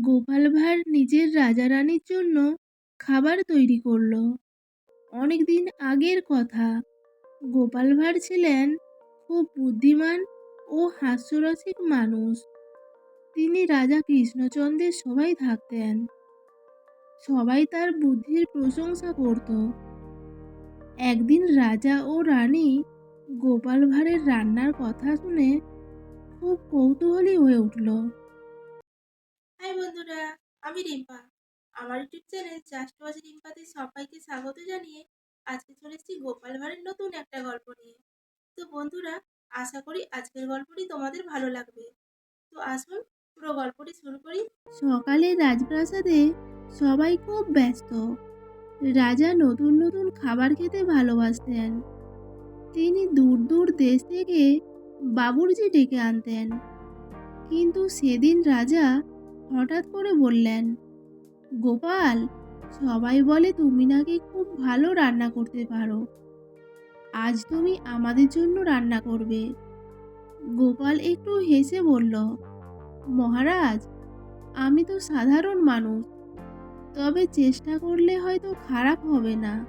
গোপাল ভাঁড় নিজের রাজা রানীর জন্য খাবার তৈরি করলো। অনেকদিন আগের কথা। গোপাল ভাঁড় ছিলেন খুব বুদ্ধিমান ও হাস্যরসিক মানুষ। তিনি রাজা কৃষ্ণচন্দ্রের সভায় থাকতেন। সবাই তার বুদ্ধির প্রশংসা করত। একদিন রাজা ও রানী গোপাল ভাঁড়ের রান্নার কথা শুনে খুব কৌতূহলী হয়ে উঠল। হাই বন্ধুরা, আমি রিম্পা। আমার ইউটিউব চ্যানেল জাস্ট ওয়াচ রিম্পাতে সবাইকে স্বাগত জানিয়ে আজকে চলে এসেছি গোপাল ভাঁড়ের নতুন একটা গল্প নিয়ে। তো বন্ধুরা, আশা করি আজকের গল্পটি তোমাদের ভালো লাগবে। তো আসুন পুরো গল্পটি শুরু করি। সকালে রাজপ্রাসাদে সবাই খুব ব্যস্ত। রাজা নতুন নতুন খাবার খেতে ভালোবাসতেন। তিনি দূর দূর দেশ থেকে বাবুর্চি ডেকে আনতেন। কিন্তু সেদিন রাজা হঠাৎ করে বললেন, গোপাল, সবাই বলে তুমি নাকি খুব ভালো রান্না করতে পারো। আজ তুমি আমাদের জন্য রান্না করবে। গোপাল একটু হেসে বলল, মহারাজ, আমি তো সাধারণ মানুষ, তবে চেষ্টা করলে হয়তো খারাপ হবে না।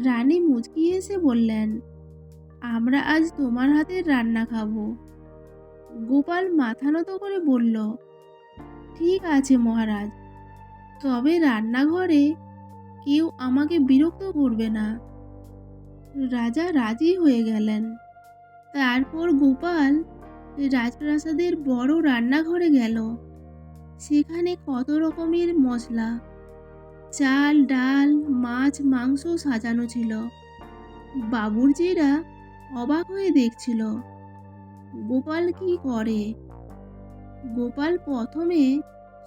রানী মুচকি এসে বললেন, আমরা আজ তোমার হাতের রান্না খাবো। গোপাল মাথা নত করে বলল, ঠিক আছে মহারাজ, তবে রান্নাঘরে কেউ আমাকে বিরক্ত করবে না। রাজা রাজি হয়ে গেলেন। তারপর গোপাল রাজপ্রাসাদের বড় রান্নাঘরে গেল। সেখানে কত রকমের মশলা, চাল, ডাল, মাছ, মাংস সাজানো ছিল। বাবুর্চিরা অবাক হয়ে দেখছিল গোপাল কি করে। গোপাল প্রথমে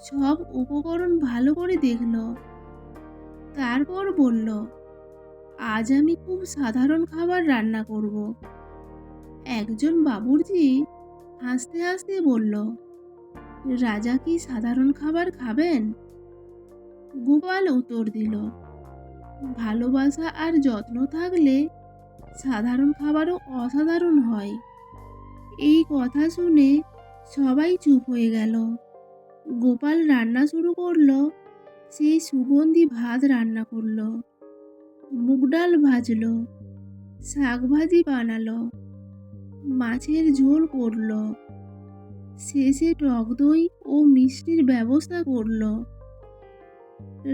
সব উপকরণ ভালো করে দেখল। তারপর বলল, আজ আমি খুব সাধারণ খাবার রান্না করব। একজন বাবুর্চি হাসতে হাসতে বলল, রাজা কি সাধারণ খাবার খাবেন? গোপাল উত্তর দিল, ভালোবাসা আর যত্ন থাকলে সাধারণ খাবারও অসাধারণ হয়। এই কথা শুনে সবাই চুপ হয়ে গেল। গোপাল রান্না শুরু করলো। সেই সুগন্ধি ভাত রান্না করলো, মুগ ডাল ভাজলো, শাক ভাজি বানালো, মাছের ঝোল করলো, শেষে টক দই ও মিষ্টির ব্যবস্থা করলো।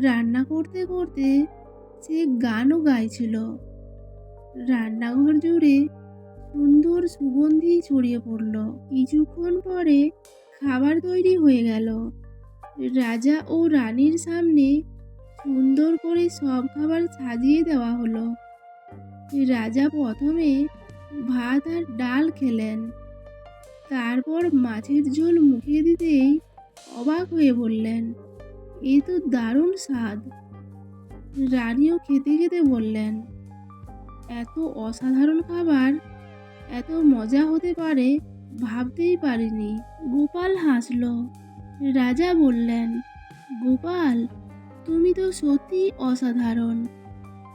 রান্না করতে করতে সে গানও গাইছিল। রান্নাঘর জুড়ে সুন্দর সুগন্ধি ছড়িয়ে পড়ল। কিছুক্ষণ পরে খাবার তৈরি হয়ে গেল। রাজা ও রানীর সামনে সুন্দর করে সব খাবার সাজিয়ে দেওয়া হলো। রাজা প্রথমে ভাত আর ডাল খেলেন। তারপর মাছের ঝোল মুখে দিতেই অবাক হয়ে বললেন, এ তো দারুণ স্বাদ। রানীও খেতে খেতে বললেন, এত অসাধারণ খাবার এত মজা হতে পারে ভাবতেই পারিনি। গোপাল হাসল। রাজা বললেন, গোপাল, তুমি তো সত্যি অসাধারণ।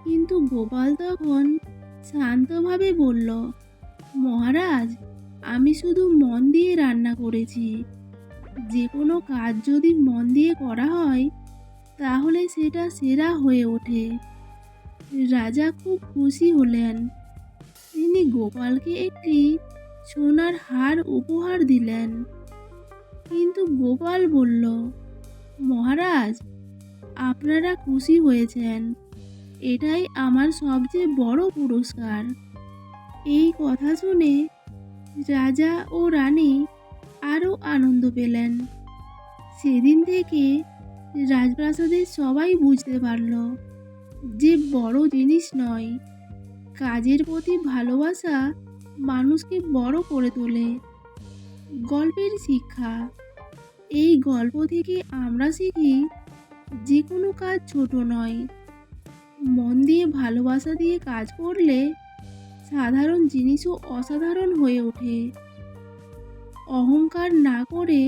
কিন্তু গোপাল তখন শান্তভাবে বলল, মহারাজ, আমি শুধু মন দিয়ে রান্না করেছি। যে কোনো কাজ যদি মন দিয়ে করা হয় তাহলে সেটা সেরা হয়ে ওঠে। রাজা খুব খুশি হলেন। তিনি গোপালকে একটি সোনার হার উপহার দিলেন। কিন্তু গোপাল বলল, মহারাজ, আপনারা খুশি হয়েছেন, এটাই আমার সবচেয়ে বড় পুরস্কার। এই কথা শুনে রাজা ও রানী আরও আনন্দ পেলেন। সেদিন থেকে রাজপ্রাসাদের সবাই বুঝতে পারল যে বড় জিনিস নয়, কাজের প্রতি ভালোবাসা মানুষকে বড় করে তোলে। গল্পের শিক্ষা। এই গল্প থেকে আমরা শিখি, যে কোনো কাজ ছোট নয়, মন দিয়ে ভালোবাসা দিয়ে কাজ করলে সাধারণ জিনিসও অসাধারণ হয়ে ওঠে। অহংকার না করে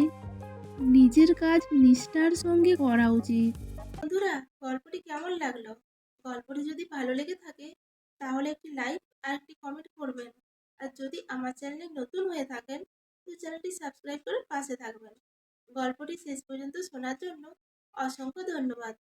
নিজের কাজ নিষ্ঠার সঙ্গে করা উচিত। বন্ধুরা, গল্পটি কেমন লাগলো? গল্পটি যদি ভালো লেগে থাকে তাহলে একটি লাইক আর একটি কমেন্ট করবেন। আর যদি আমার চ্যানেলে নতুন হয়ে থাকেন তো চ্যানেলটি সাবস্ক্রাইব করে পাশে থাকবেন। গল্পটি শেষ পর্যন্ত শোনার জন্য অসংখ্য ধন্যবাদ।